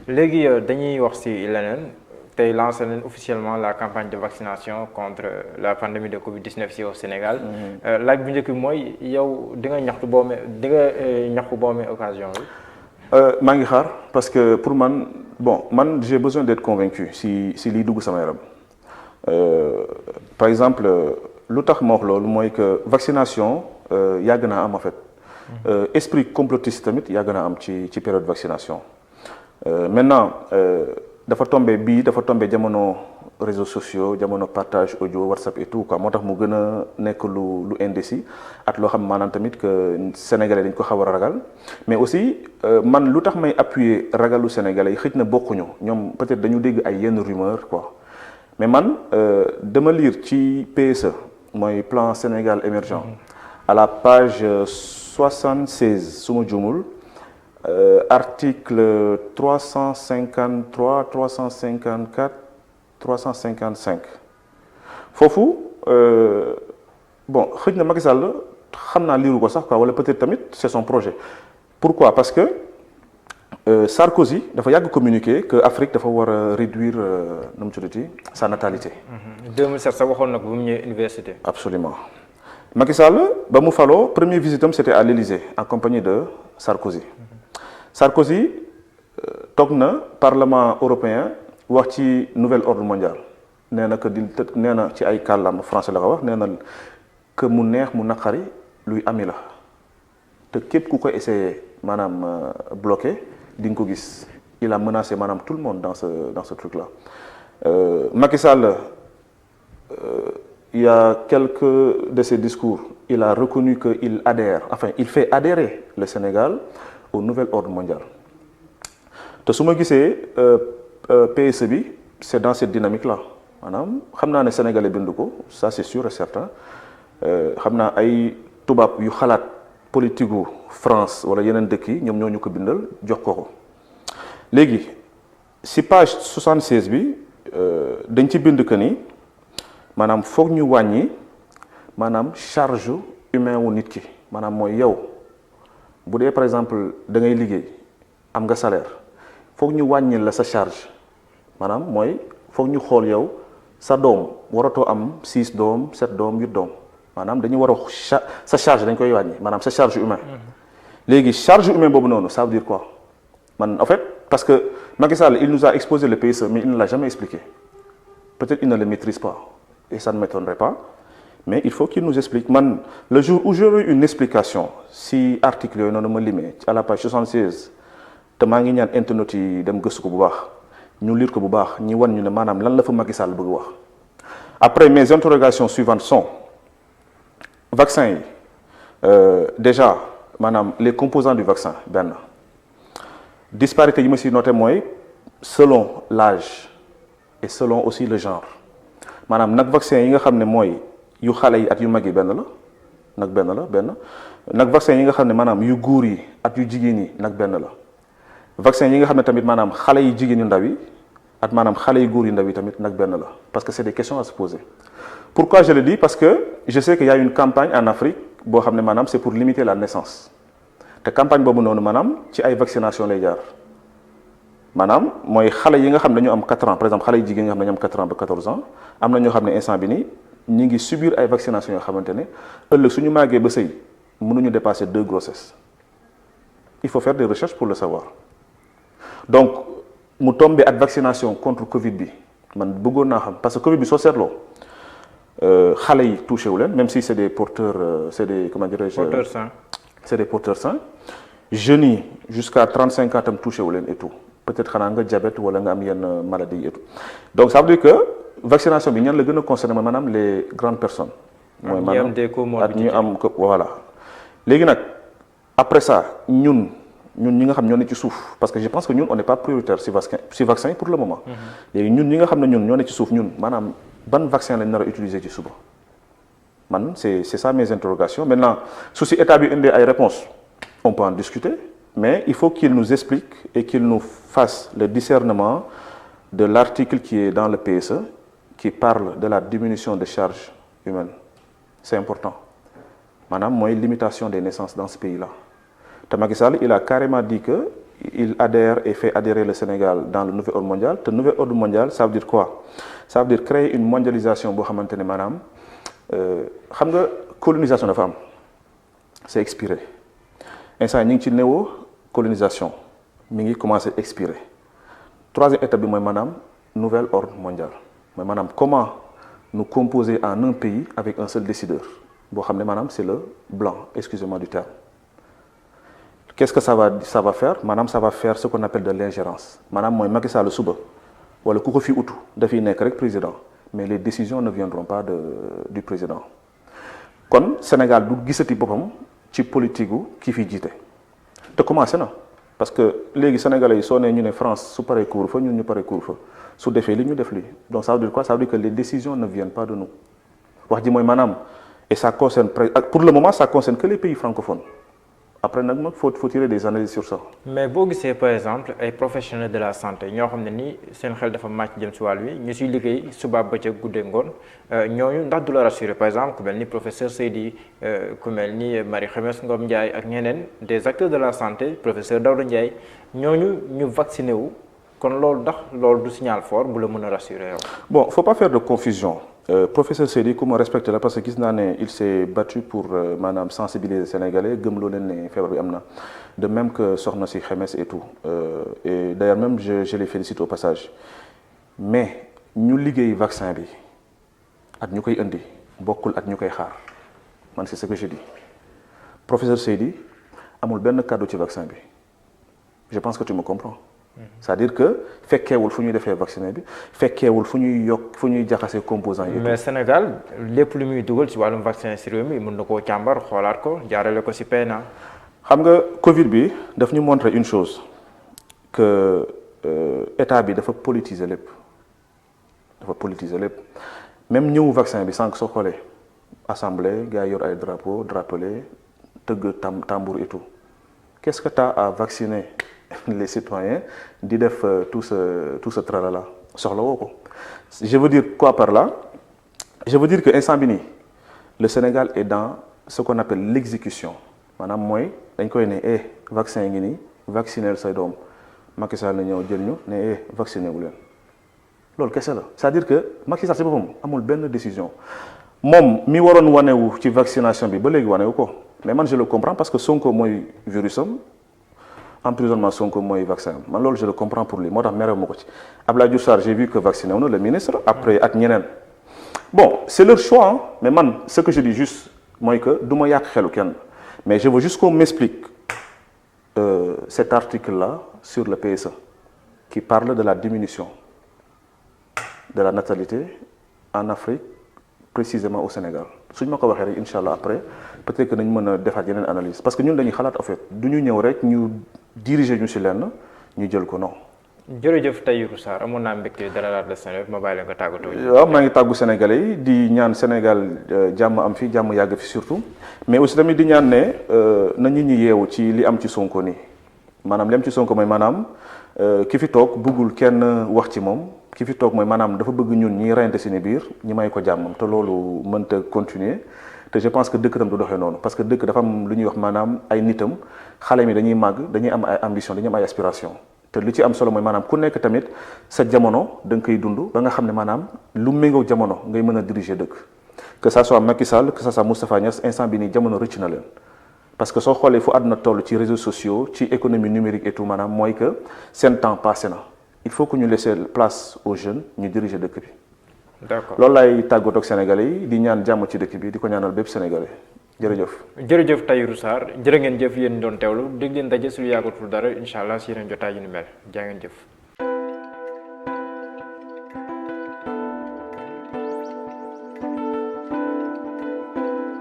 léegi dañuy wax ci leneen tey lancé nañ officiellement la campagne de vaccination contre la pandémie de Covid-19 ici au Sénégal. laaj bu njëkk bi mooy yow di nga ñaxtu boo amee occasion bi. maa ngi xaar parce que pour man man j'ai besoin d'être convaincu si liy dugg sama yaram par exemple lu tax ma wax loolu mooy que vaccination yàgg naa am en fait. Esprit complotiste tamit yàgg naa am ci période vaccination. Maintenant dafa tombé jamono réseaux sociaux jamono partage audio WhatsApp et tout quoi moo tax mu gën a nekk lu indécis at loo xam maanaam tamit que sénégalais dañ ko xaw a ragal mais aussi man lu tax may appuyer ragalu sénégalais yi xëj na bokkuñu ñoom peut-être dañu dégg ay yenn rumeur quoi mais man dama lire ci PSE mooy plan Sénégal émergent à la page 76 su ma juumul article 353 354 355 foofu xëy na Macky Sall xam naa liiru ko sax quoi wala peut-être tamit c'est son projet. Pourquoi? Parce que Sarkozy dafa yàgg communiquer que Afrique dafa war a réduire nu mu tuddati sa natalité. 2007 sax waxoon na ko bu mu ñëwee université. Absolument. Macky Sall ba mu faloo premier visitam c'était à l'Élysée en compagnie de Sarkozy. Sarkozy toog na Parlement européen wax ci nouvel ordre mondial nee na que nee na ci ay kàllaama français la ko wax nee na que mu neex mu naqari luy ami la te képp ku ko essayé maanaam bloqué di nga ko gis il a menacé maanaam tout le monde dans ce truc là. Macky Sall il y a quelques de ses discours il a reconnu que il fait adhérer le Sénégal au nouvel ordre mondial te su ma gisee PSE bi c'est dans cette dynamique là maanaam xam naa ne sénégalais bind ko ça c'est sûr et certain xam naa ay tubaab yu xalaat politique gu France wala yeneen dëkk yi ñoom ñoo ñu ko bindal jox ko léegi si page 76 bi dañ ci bind que ni maanaam foog ñu wàññi maanaam charge humain wu nit ki maanaam mooy yow bu dee par exemple da ngay liggéey am nga salaire foog ñu wàññil la sa charge maanaam mooy foog ñu xool yow sa doom waratoo am 6 doom 7 doom 8 doom maanaam dañu war a sa charge dañ koy wàññi maanaam sa charge humain. léegi charge humain boobu noonu ça veut dire quoi man en fait parce que Macky Sall il nous a exposé le PSE mais il ne l'a jamais expliqué peut-être il ne le maîtrise pas et ça ne m'étonnerait pas mais il faut qu'il nous explique man le jour où j'aurai une explication si article yooyu noonu ma limee à la page 76 te maa ngi ñaan internet yi dem gëstu ko bu baax ñu lire ko bu baax ñi wan ñu ne maanaam lan la fa Macky Sall bëgg wax. Après mes interrogations suivantes sont vaccin yi déjà maanaam les composants du vaccin benn disparité yi ma si noté mooy selon l'âge et selon aussi le genre maanaam nag vaccin yi nga xam ne mooy yu xale yi at yu mag yi benn nag vaccin yi nga xam ne maanaam yu góor yi at yu jigéen yi nag benn la vaccin yi nga xam ne tamit maanaam xale yi jigéen yu ndaw yi at maanaam xale yu góor yu ndaw yi tamit nag benn la parce que c'est des questions à se poser. Pourquoi je le dis? Parce que je sais qu'il y a une campagne en Afrique boo xam ne maanaam c'est pour limiter la naissance te campagne boobu noonu maanaam ci ay vaccination lay jaar maanaam mooy xale yi nga xam ne dañu am 4 ans par exemple xale yu jigéen yi nga xam ne dañu am 4 ans ba 14 ans am na ñoo xam ne instant bi nii ñu ngi subir ay vaccination yoo xamante ne ëllëg suñu màggee ba sëy mënuñu dépasser 2 grossesses il faut faire des recherches pour le savoir donc mu tombé ak vaccination contre Covid bi man bëggoon naa xam parce que Covid bi soo seetloo xale yi touché wu leen même si c'est des porteurs c'est des comment dirais-je porteurs sains c'est des porteurs sains jeunes yi jusqu'à 35 ans tam touché wu leen et tout peut-être xanaa nga diabète wala nga am yenn maladies yi et tout donc ça veut dire que vaccination bi ñan la gën a concerné maanaam les grandes personnes. mooy maanaam ak ñu am ko voilà. léegi nag après ça ñun ñi nga xam ñoo ne ci suuf parce que je pense que ñun on n'est pas prioritaire si vaccin pour le moment. léegi ñun ñi nga xam ne ñun ñoo ne ci suuf ñun maanaam ban vaccin lañ nar a utiliser ci suba man c'est ça mes interrogations maintenant su si état bi indee ay réponses on peut en discuter mais il faut qu'il nous explique et qu'il nous fasse le discernement de l'article qui est dans le PSE qui parle de la diminution des charges humaines c'est important maanaam mooy limitation des naissances dans ce pays-là te Macky Sall il a carrément dit que il adhère et fait adhérer le Sénégal dans le nouvel ordre mondial te nouvel ordre mondial ça veut dire quoi ça veut dire créer une mondialisation boo xamante ne maanaam xam nga colonisation dafa am c'est expiré instant ñu ngi ci néo-colonisation mi ngi commencé expirer troisième étape bi mooy maanaam nouvel ordre mondial mooy maanaam comment nous composer en un pays avec un seul décideur boo xam ne maanaam c'est le blanc excusez-moi du terme qu'est-ce que ça va faire maanaam ça va faire ce qu'on appelle de l'ingérence maanaam mooy Macky Sall suba wala ku ko fi utu dafiy nekk rek président mais les décisions ne viendront pas du président kon Sénégal du gisati boppam ci politique gu ki fi jiite te commencé na parce que léegi sénégalais yi soo nee ñu ne France su paree couvre-feu ñun ñu paree couvre-feu su defee li ñu def lii donc ça veut dire quoi ça veut dire que les décisions ne viennent pas de nous wax ji mooy maanaam et ça concerne pour le moment ça concerne que les pays francophones après nag faut tirer des analyses sur ça. mais boo gisee par exemple ay professionnels de la santé ñoo xam ne ni seen xel dafa màcc jëm si wàll wi ñu siy liggéey suba bëccëg guddee ngoon ñooñu ndax du la rassurer par exemple ku mel ni professeur Seydi ku mel ni Marie Khemesse Ngom Ndiaye ak ñeneen des acteurs de la santé professeur Daouda Ndiaye ñooñu ñu vacciné wu kon loolu ndax loolu du signal fort bu la mën a rassurer yow. bon faut pas faire de confusion. Professeur Seydi ku ma respecté la parce que gis naa ne il s'est battu pour maanaam sensibiliser Sénégalais gëmloo leen ne feebar bi am na de même que soxna si Khemesse et tout et d'ailleurs même je les félicite au passage mais ñu liggéey vaccin bi at ñu koy indi bokkul at ñu koy xaar man c'est ce que je dis professeur Seydi amul benn kàddu ci vaccin bi je pense que tu me comprends. c'est-à-dire que fekkeewul fu ñuy defee vaccin bi fekkeewul fu ñuy yokk fu ñuy jaxasee composants yi. mais Sénégal lépp lu muy dugal ci wàllum vaccin si réew mi mën na koo càmbar xoolaat ko jaarale ko si PNA. xam nga Covid bi daf ñu montrer une chose que état bi dafa politiser lépp même ñëwu vaccin bi sànq soo xoolee assemblée gars yi yor ay drapelé tëgg tambour et tout qu'est-ce que t'as à vacciner les citoyens di def tout ce tralala soxla woo ko je veux dire quoi par là je veux dire que instant bi nii le Sénégal est dans ce qu'on appelle l'exécution maanaam mooy dañ koy ne vaccin ngi nii vacciner say doom Macky Sall na ñëw jël ñu ne vacciner wu leen loolu kese la c'est-à-dire que Macky Sall si boppam amul benn décision moom mi waroon wanewu ci vaccination bi ba léegi wanewu ko mais man je le comprends parce que Sonko mooy virus am emprisonnement Sonko mooy vaccin man loolu je le comprends pour lui moo tax merew ma ko ci Abdoulaye Diouf Sarr j'ai vu que vacciné wu na le ministre après ak ñeneen bon c'est leur choix hein? Mais man ce que je dis juste mooy que du ma yàq xelu kenn mais je veux juste qu'on m'explique cet article-là sur le PSE qui parle de la diminution de la natalité en Afrique précisément au Sénégal suñ ma ko waxee rek incha allah après peut-être que nañ mën a defaat yeneen analyse parce que ñun dañuy xalaat en fait du ñu ñëw rek ñu diriger ñu ci lenn ñu jël ko non. jërëjëf Tahirou Sarr amoon naa mbégte dalalaat la Sénégal ma bàyyi la nga tàggatoo. waaw maa ngi tàggu Sénégalais yi di ñaan Sénégal jàmm am fi jàmm yàgg fi surtout mais aussi tamit di ñaan ne na nit ñi yeewu ci li am ci Sonko nii maanaam li am ci Sonko mooy maanaam ki fi toog bëggul kenn wax ci moom. ki fi toog mooy maanaam dafa bëgg ñun ñi reyante seeni biir ñi may ko jàmmam te loolu mënta continuer te je pense que dëkk tam du doxee noonu parce que dëkk dafa am lu ñuy wax maanaam ay nitam xale mi dañuy màgg dañuy am ay ambition dañuy am ay aspiration te lu ci am solo mooy maanaam ku nekk tamit sa jamono da nga koy dund ba nga xam ne maanaam lu méngoo jamono ngay mën a diriger dëkk que ça soit Macky Sall que ça soit Moustapha Niasse instant bi nii jamono rëcc na leen parce que soo xoolee fu àdduna toll ci réseaux sociaux ci économie numérique et tout maanaam mooy que seen temps passé na il faut que ñu laisser place aux jeunes ñu diriger dëkk bi. d'accord loolu laay tàggatoo ak Sénégalais yi di ñaan jàmm ci dëkk bi di ko ñaanal bépp Sénégalais jërëjëf. jërëjëf Tahirou Sarr jërë ngeen jëf yéen doon teewlu dégg leen daje su lu yàggatul dara incha allah si yeneen jotaay yu ni mel jaa ngeen jëf.